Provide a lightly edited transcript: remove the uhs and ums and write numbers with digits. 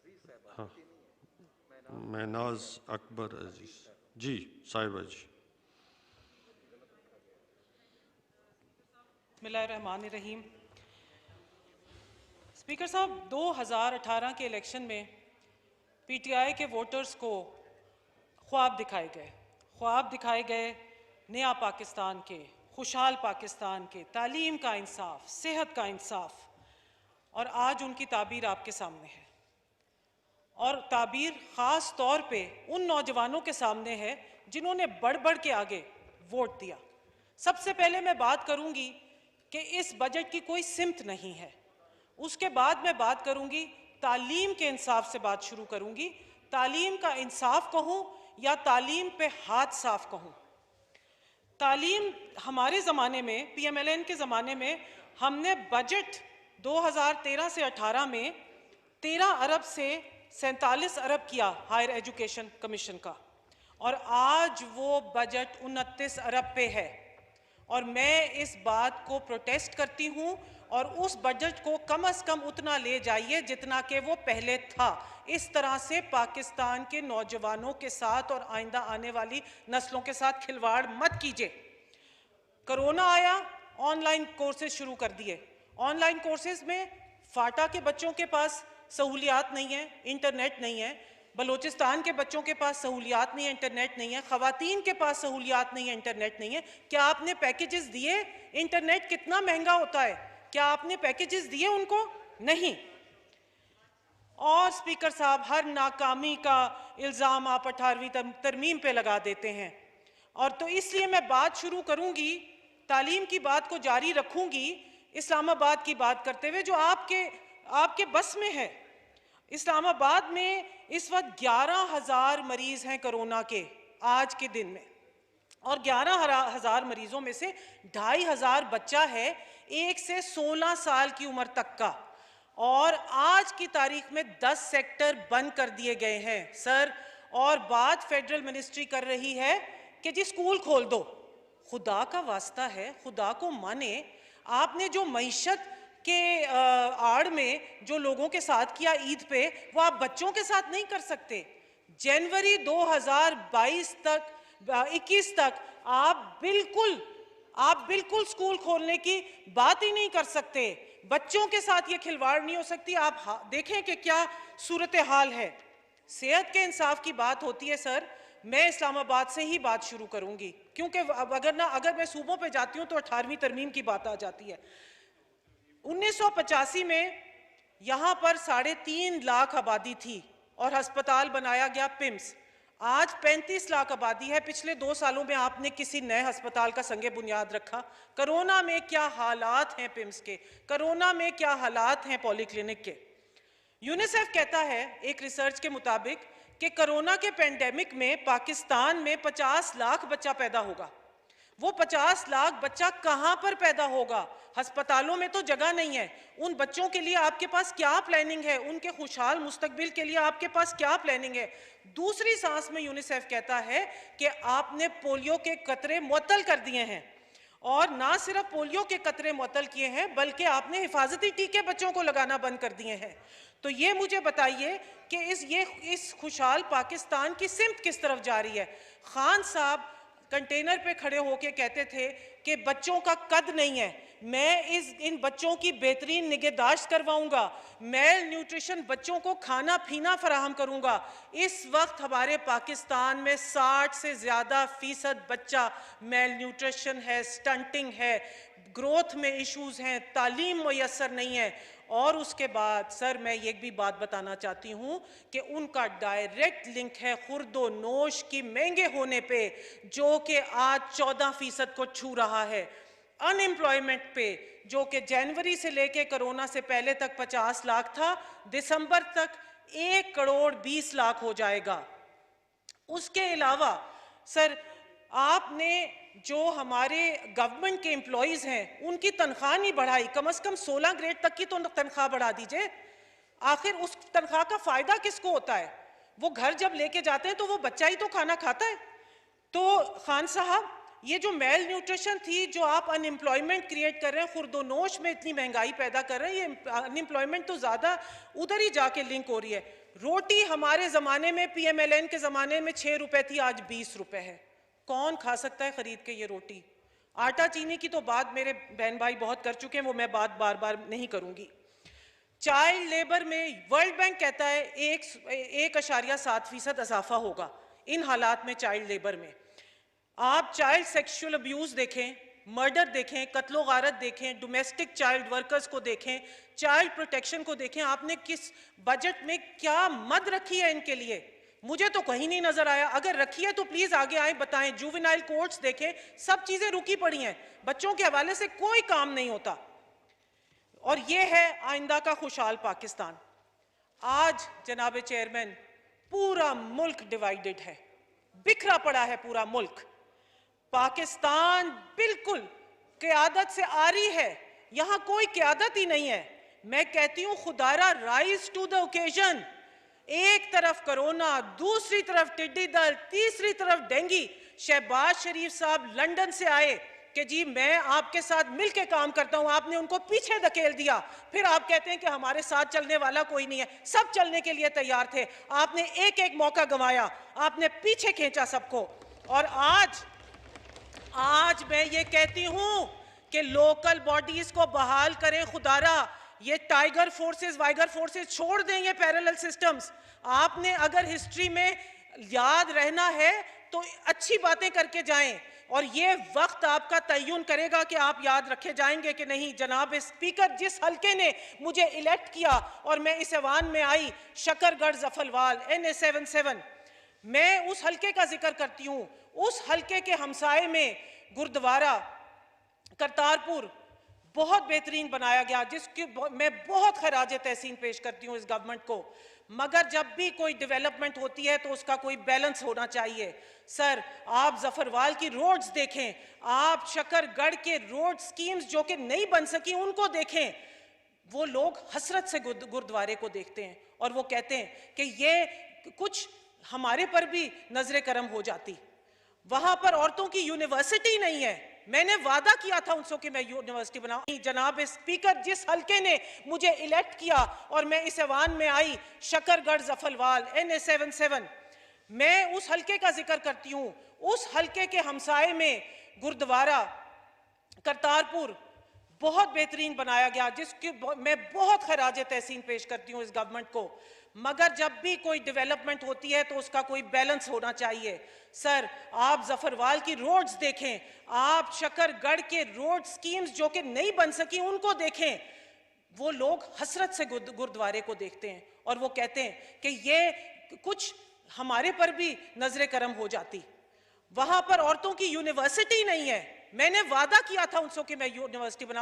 हाँ, महनाज अकबर अजीज जी, साहिबा जी। बिस्मिल्लाहिर्रहमानिर्रहीम। स्पीकर साहब, 2018 के इलेक्शन में पीटीआई के वोटर्स को ख्वाब दिखाए गए नया पाकिस्तान के, खुशहाल पाकिस्तान के, तालीम का इंसाफ, सेहत का इंसाफ, और आज उनकी ताबीर आपके सामने है। और ताबीर ख़ास तौर पे उन नौजवानों के सामने है जिन्होंने बढ़ बढ़ के आगे वोट दिया। सबसे पहले मैं बात करूंगी कि इस बजट की कोई सिमत नहीं है। उसके बाद मैं बात करूंगी तालीम के इंसाफ से, बात शुरू करूंगी। तालीम का इंसाफ कहूं या तालीम पे हाथ साफ कहूं। तालीम हमारे ज़माने में, पीएमएलएन के ज़माने में, हमने बजट 2013 से 18 में 13 अरब से 47 अरब किया हायर एजुकेशन कमीशन का, और आज वो बजट 29 अरब पे है। और मैं इस बात को प्रोटेस्ट करती हूँ, और उस बजट को कम से कम उतना ले जाइए जितना कि वो पहले था। इस तरह से पाकिस्तान के नौजवानों के साथ और आइंदा आने वाली नस्लों के साथ खिलवाड़ मत कीजिए। कोरोना आया, ऑनलाइन कोर्सेज शुरू कर दिए। ऑनलाइन कोर्सेज में फाटा के बच्चों के पास सहूलियात नहीं है, इंटरनेट नहीं है। बलूचिस्तान के बच्चों के पास सहूलियात नहीं है, इंटरनेट नहीं है। ख़वातीन के पास सहूलियात नहीं है, इंटरनेट नहीं है। क्या आपने पैकेजेस दिए? इंटरनेट कितना महंगा होता है, क्या आपने पैकेजेस दिए उनको? नहीं। और स्पीकर साहब, हर नाकामी का इल्ज़ाम आप 18वीं तरमीम पे लगा देते हैं। और तो इसलिए मैं बात शुरू करूंगी, तालीम की बात को जारी रखूंगी इस्लामाबाद की बात करते हुए, जो आपके बस में है। इस्लामाबाद में इस वक्त 11,000 मरीज हैं कोरोना के आज के दिन में, और 11,000 मरीजों में से 2,500 बच्चा है 1 से 16 साल की उम्र तक का। और आज की तारीख में 10 सेक्टर बंद कर दिए गए हैं सर। और बात फेडरल मिनिस्ट्री कर रही है कि जी स्कूल खोल दो। खुदा का वास्ता है, खुदा को माने, आपने जो मईशत के आड़ में जो लोगों के साथ किया ईद पे, वो आप बच्चों के साथ नहीं कर सकते। जनवरी 2022 तक 21 तक आप बिल्कुल स्कूल खोलने की बात ही नहीं कर सकते। बच्चों के साथ ये खिलवाड़ नहीं हो सकती। आप देखें कि क्या सूरत हाल है। सेहत के इंसाफ की बात होती है सर, मैं इस्लामाबाद से ही बात शुरू करूंगी, क्योंकि अगर मैं सूबों पे जाती हूं तो 18वीं तरमीम की बात आ जाती है। 1985 में यहां पर 3.5 लाख आबादी थी और अस्पताल बनाया गया पिम्स। आज 35 लाख आबादी है। पिछले 2 सालों में आपने किसी नए अस्पताल का संगे बुनियाद रखा? कोरोना में क्या हालात हैं पिम्स के, कोरोना में क्या हालात हैं पॉलीक्लिनिक के। यूनिसेफ कहता है एक रिसर्च के मुताबिक कि कोरोना के पेंडेमिक में पाकिस्तान में 50 लाख बच्चा पैदा होगा। वो 50 लाख बच्चा कहां पर पैदा होगा? अस्पतालों में तो जगह नहीं है। उन बच्चों के लिए आपके पास क्या प्लानिंग है? उनके खुशहाल मुस्तकबिल के लिए आपके पास क्या प्लानिंग है? दूसरी सांस में यूनिसेफ कहता है कि आपने पोलियो के कतरे मुअत्तल कर दिए हैं, और ना सिर्फ पोलियो के कतरे मुअत्तल किए हैं बल्कि आपने हिफाजती टीके बच्चों को लगाना बंद कर दिए हैं। तो ये मुझे बताइए कि इस खुशहाल पाकिस्तान की सिमत किस तरफ जा रही है? खान साहब कंटेनर पे खड़े होके कहते थे कि बच्चों का कद नहीं है, मैं इन बच्चों की बेहतरीन निगहदाश्त करवाऊंगा, मेल न्यूट्रिशन बच्चों को खाना पीना फराहम करूंगा। इस वक्त हमारे पाकिस्तान में 60 से ज़्यादा फीसद बच्चा मेल न्यूट्रिशन है, स्टंटिंग है, ग्रोथ में इश्यूज हैं, तालीम मुयस्सर नहीं है। और उसके बाद सर मैं ये भी बात बताना चाहती हूँ कि उनका डायरेक्ट लिंक है खुर्दो नोश की महंगे होने पे, जो कि आज 14% को छू रहा है। अनएम्प्लॉयमेंट पे, जो कि जनवरी से लेके कोरोना से पहले तक 50 लाख था, दिसंबर तक 1 करोड़ 20 लाख हो जाएगा। उसके अलावा सर आपने जो हमारे गवर्नमेंट के एम्प्लॉइज हैं उनकी तनख्वाह नहीं बढ़ाई। कम से कम 16 ग्रेड तक की तो तनख्वाह बढ़ा दीजिए। आखिर उस तनख्वाह का फायदा किसको होता है? वो घर जब लेके जाते हैं तो वो बच्चा ही तो खाना खाता है। तो खान साहब, ये जो मेल न्यूट्रिशन थी, जो आप अनएम्प्लॉयमेंट क्रिएट कर रहे हैं, खुर्दोनोश में इतनी महंगाई पैदा कर रहे हैं, ये अनएम्प्लॉयमेंट तो ज़्यादा उधर ही जाके लिंक हो रही है। रोटी हमारे ज़माने में PMLN के ज़माने में 6 रुपए थी, आज 20 रुपए है। कौन खा सकता है खरीद के ये रोटी? आटा चीनी की तो बात मेरे बहन भाई बहुत कर चुके हैं, वो मैं बात बार बार नहीं करूंगी। चाइल्ड लेबर में वर्ल्ड बैंक कहता है 1.7% इजाफा होगा इन हालात में चाइल्ड लेबर में। आप चाइल्ड सेक्सुअल अब्यूज देखें, मर्डर देखें, कत्लो गारत देखें, डोमेस्टिक चाइल्ड वर्कर्स को देखें, चाइल्ड प्रोटेक्शन को देखें, आपने किस बजट में क्या मद रखी है इनके लिए? मुझे तो कहीं नहीं नजर आया। अगर रखी है तो प्लीज आगे आए बताएं। जुवेनाइल कोर्ट्स देखें, सब चीजें रुकी पड़ी हैं, बच्चों के हवाले से कोई काम नहीं होता। और ये है आइंदा का खुशहाल पाकिस्तान। आज जनाब चेयरमैन, पूरा मुल्क डिवाइडेड है, बिखरा पड़ा है पूरा मुल्क। पाकिस्तान बिल्कुल क़यादत से आरी है, यहां कोई क़यादत ही नहीं है। मैं कहती हूं खुदारा राइज टू द ओकेजन। एक तरफ कोरोना, दूसरी तरफ टिड्डी दल, तीसरी तरफ डेंगी। शहबाज शरीफ साहब लंदन से आए कि जी मैं आपके साथ मिलकर काम करता हूं, आपने उनको पीछे धकेल दिया। फिर आप कहते हैं कि हमारे साथ चलने वाला कोई नहीं है। सब चलने के लिए तैयार थे, आपने एक एक मौका गंवाया, आपने पीछे खींचा सबको। और आज मैं ये कहती हूं कि लोकल बॉडीज को बहाल करें खुदारा। ये टाइगर फोर्सेस वाइगर फोर्सेस छोड़ दें, ये पैरेलल सिस्टम्स। आपने अगर हिस्ट्री में याद रहना है तो अच्छी बातें करके जाएं, और ये वक्त आपका तय्युन करेगा कि आप याद रखे जाएंगे कि नहीं। जनाब स्पीकर, जिस हल्के ने मुझे इलेक्ट किया और मैं इस ऐवान में आई, शकरगढ़ जफलवाल NA77, मैं उस हल्के का जिक्र करती हूं। उस हल्के के हमसाए में गुरुद्वारा करतारपुर बहुत बेहतरीन बनाया गया, जिसकी मैं बहुत खराज तहसीन पेश करती हूं इस गवर्नमेंट को। मगर जब भी कोई डेवलपमेंट होती है तो उसका कोई बैलेंस होना चाहिए। सर, आप जफरवाल की रोड्स देखें, आप शकरगढ़ के रोड स्कीम्स जो कि नहीं बन सकी उनको देखें। वो लोग हसरत से गुरुद्वारे को देखते हैं और वो कहते हैं कि ये कुछ हमारे पर भी नजरे करम हो जाती। वहां पर औरतों की यूनिवर्सिटी नहीं है। मैंने वादा किया था उनसे कि मैं यूनिवर्सिटी बनाऊं। जनाब स्पीकर, जिस हल्के ने मुझे इलेक्ट किया और मैं इस ऐवान में आई, शकरगढ़ जफलवाल NA77, मैं उस हल्के का जिक्र करती हूं। उस हल्के के हमसाए में गुरुद्वारा करतारपुर बहुत बेहतरीन बनाया गया, जिसकी मैं बहुत खराज तहसीन पेश करती हूं इस गवर्नमेंट को। मगर जब भी कोई डेवलपमेंट होती है तो उसका कोई बैलेंस होना चाहिए। सर, आप जफरवाल की रोड्स देखें, आप शकरगढ़ के रोड स्कीम्स जो कि नहीं बन सकी उनको देखें। वो लोग हसरत से गुरुद्वारे को देखते हैं और वो कहते हैं कि ये कुछ हमारे पर भी नजरे करम हो जाती। वहां पर औरतों की यूनिवर्सिटी नहीं है। मैंने वादा किया था उनसे कि मैं यूनिवर्सिटी बनाऊं।